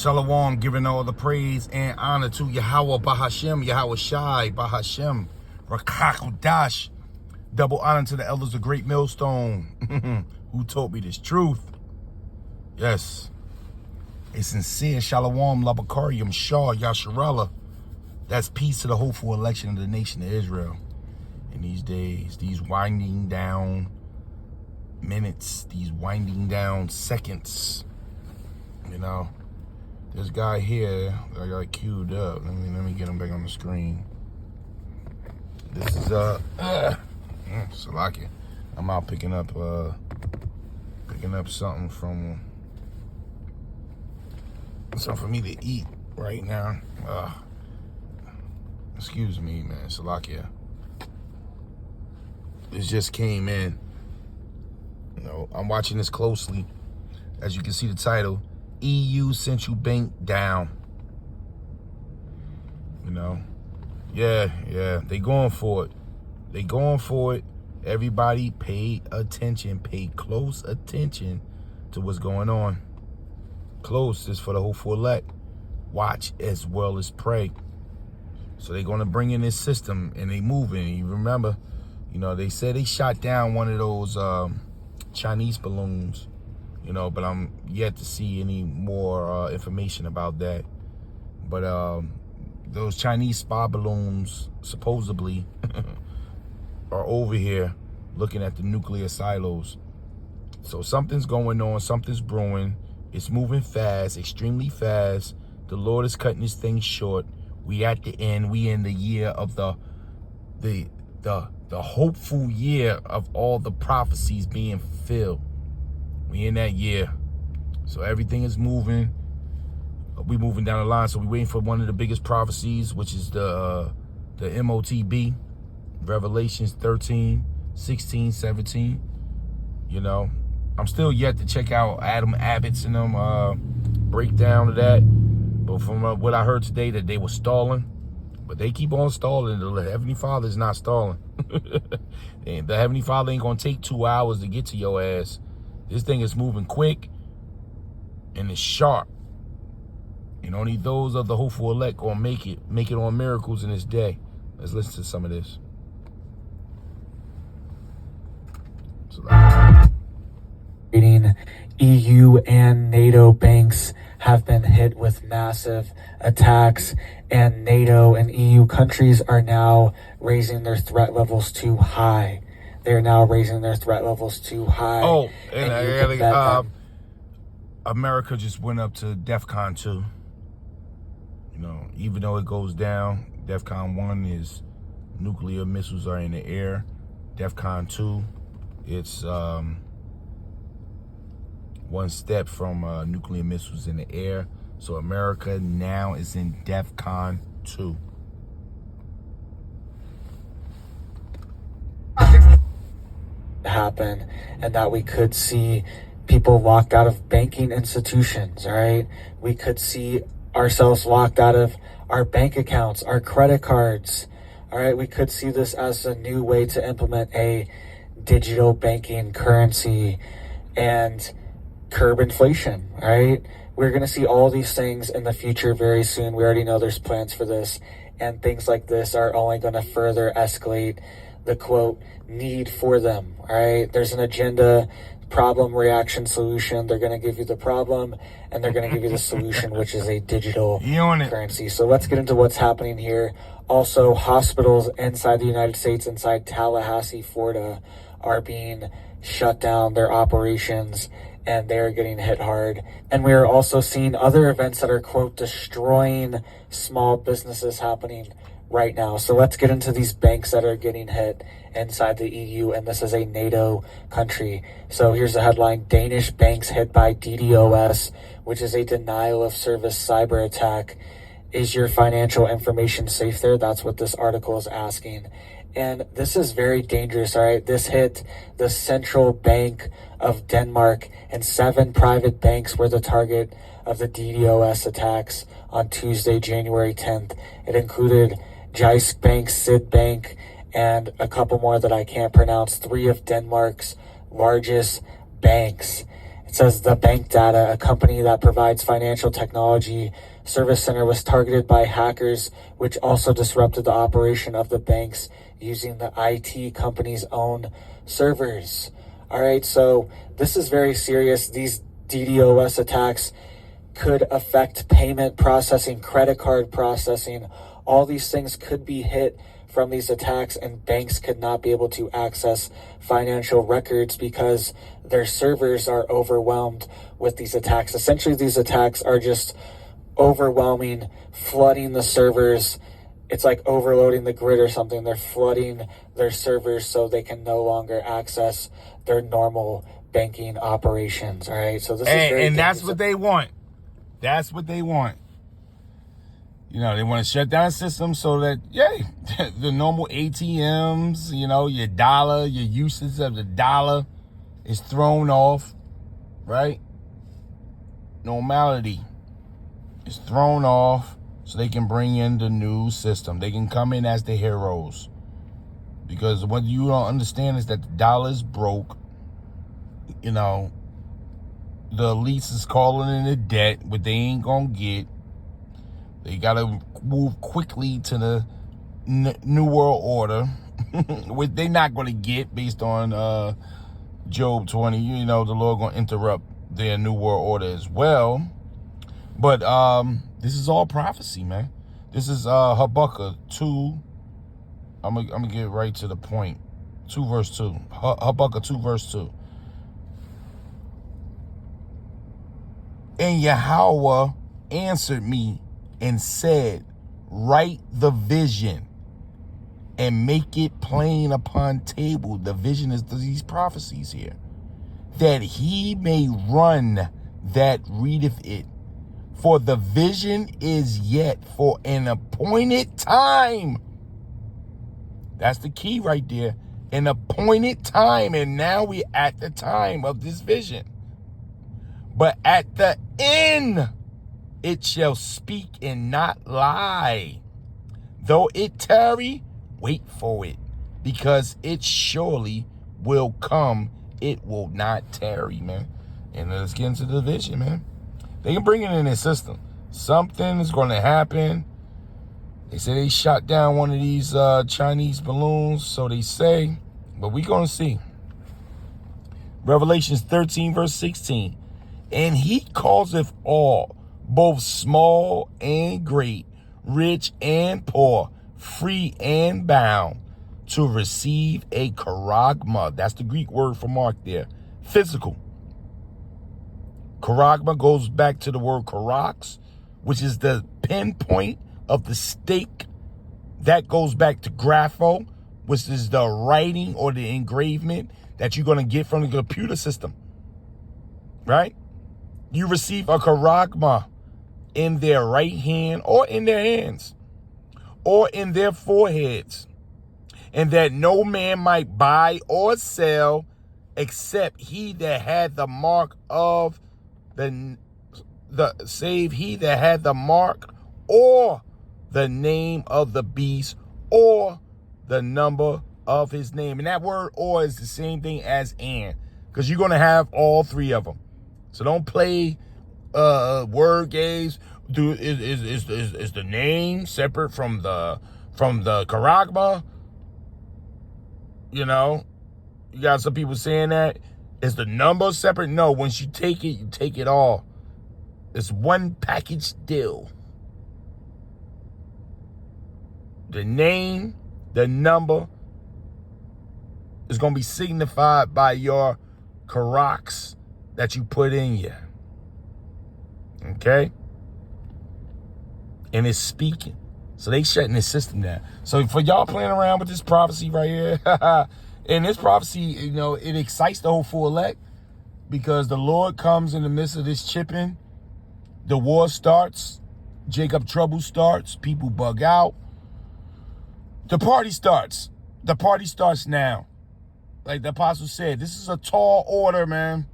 Shalom, giving all the praise and honor to Yahweh Bahashem, Yahweh Shai Bahashem, Rakakudash. Double honor to the elders of Great Millstone who taught me this truth. Yes. A sincere Shalom Labakarium Shah Yasharallah. That's peace to the hopeful election of the nation of Israel. In these days, these winding down minutes, these winding down seconds, you know. This guy here that I got queued up. Let me get him back on the screen. This is Salaki. I'm out picking up something for me to eat right now. Excuse me, man. Salakia. This just came in. You know, I'm watching this closely. As you can see the title, EU Central Bank down. You know, yeah, they going for it. They going for it. Everybody pay attention, pay close attention to what's going on. Close is for the hopeful elect. Watch as well as pray. So they're going to bring in this system and they moving. You remember, you know, they said they shot down one of those Chinese balloons. You know, but I'm yet to see any more information about that. But those Chinese spy balloons supposedly are over here looking at the nuclear silos. So something's going on, something's brewing. It's moving fast, extremely fast. The Lord is cutting this thing short. We at the end. We in the year of the hopeful year of all the prophecies being fulfilled. We in that year. So everything is moving. We moving down the line. So we waiting for one of the biggest prophecies, which is the MOTB, Revelations 13, 16, 17. You know, I'm still yet to check out Adam Abbott's and them breakdown of that. But from what I heard today, that they were stalling. But they keep on stalling. The Heavenly Father is not stalling. And the Heavenly Father ain't going to take 2 hours to get to your ass. This thing is moving quick and it's sharp. And only those of the hopeful elect gonna make it on miracles in this day. Let's listen to some of this. Reading, EU and NATO banks have been hit with massive attacks, and NATO and EU countries are now raising their threat levels too high. They're now raising their threat levels too high. Oh, and America just went up to DEFCON 2. You know, even though it goes down, DEFCON 1 is nuclear missiles are in the air. DEFCON 2, it's one step from nuclear missiles in the air. So America now is in DEFCON 2. Happen, and that we could see people locked out of banking institutions, all right? We could see ourselves locked out of our bank accounts, our credit cards, all right? We could see this as a new way to implement a digital banking currency and curb inflation, all right? We're going to see all these things in the future very soon. We already know there's plans for this, and things like this are only going to further escalate the, quote, need for them, all right? There's an agenda, problem, reaction, solution. They're going to give you the problem, and they're going to give you the solution, which is a digital currency. So let's get into what's happening here. Also, hospitals inside the United States, inside Tallahassee, Florida, are being shut down, their operations, and they're getting hit hard. And we are also seeing other events that are, quote, destroying small businesses happening right now. So let's get into these banks that are getting hit inside the EU, and this is a NATO country. So here's the headline: Danish banks hit by DDoS, which is a denial of service cyber attack. Is your financial information safe there? That's what this article is asking. And this is very dangerous, all right? This hit the Central Bank of Denmark, and 7 private banks were the target of the DDoS attacks on Tuesday, January 10th. It included Jyske Bank, Sid Bank, and a couple more that I can't pronounce. 3 of Denmark's largest banks. It says the Bank Data, a company that provides financial technology service center, was targeted by hackers, which also disrupted the operation of the banks using the IT company's own servers. All right, so this is very serious. These DDoS attacks could affect payment processing, credit card processing. All these things could be hit from these attacks, and banks could not be able to access financial records because their servers are overwhelmed with these attacks. Essentially, these attacks are just overwhelming, flooding the servers. It's like overloading the grid or something. They're flooding their servers so they can no longer access their normal banking operations. All right, so this is very and that's what they want. That's what they want. You know, they want to shut down the system so that, the normal ATMs, your dollar, your usage of the dollar is thrown off, right? Normality is thrown off so they can bring in the new system. They can come in as the heroes. Because what you don't understand is that the dollar is broke. The elites is calling in a debt, what they ain't gonna get. They gotta move quickly to the New World Order, which they're not gonna get based on Job 20. The Lord gonna interrupt their New World Order as well. But this is all prophecy, man. This is Habakkuk 2. I'm gonna get right to the point. 2 verse 2. Habakkuk 2 verse 2. And Yahweh answered me and said, write the vision and make it plain upon table. The vision is these prophecies here. That he may run that readeth it. For the vision is yet for an appointed time. That's the key right there. An appointed time. And now we're at the time of this vision. But at the end, it shall speak and not lie. Though it tarry, wait for it, because it surely will come. It will not tarry, man. And let's get into the vision, man. They can bring it in their system. Something is going to happen. They say they shot down one of these Chinese balloons, so they say, but we're going to see. Revelations 13, verse 16. And he causeth all, both small and great, rich and poor, free and bound, to receive a charagma. That's the Greek word for mark there. Physical. Charagma goes back to the word charax, which is the pinpoint of the stake. That goes back to grapho, which is the writing or the engravement that you're going to get from the computer system. Right? You receive a charagma in their right hand or in their hands or in their foreheads, and that no man might buy or sell except he that had the mark of save he that had the mark or the name of the beast or the number of his name. And that word or is the same thing as and, because you're going to have all three of them. So don't play word games. Is the name separate from the charagma? You got some people saying that. Is the number separate? No, once you take it all. It's one package deal. The name, the number is going to be signified by your charax that you put in you. Okay? And it's speaking. So they shutting the system down. So for y'all playing around with this prophecy right here, and this prophecy, it excites the hopeful elect, because the Lord comes in the midst of this chipping. The war starts. Jacob trouble starts. People bug out. The party starts. The party starts now. Like the apostle said, this is a tall order, man.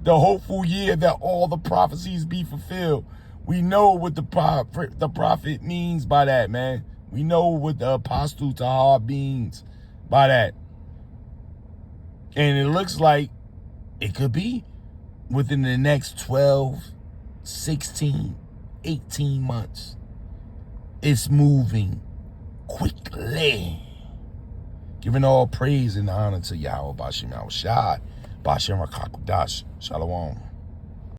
The hopeful year that all the prophecies be fulfilled. We know what the prophet means by that, man. We know what the apostle Tahar means by that. And it looks like It could be within the next 12, 16, 18 months. It's moving quickly. Giving all praise and honor to Yahweh Bashim Yahushua, Bashem Rakakudash, Shalom.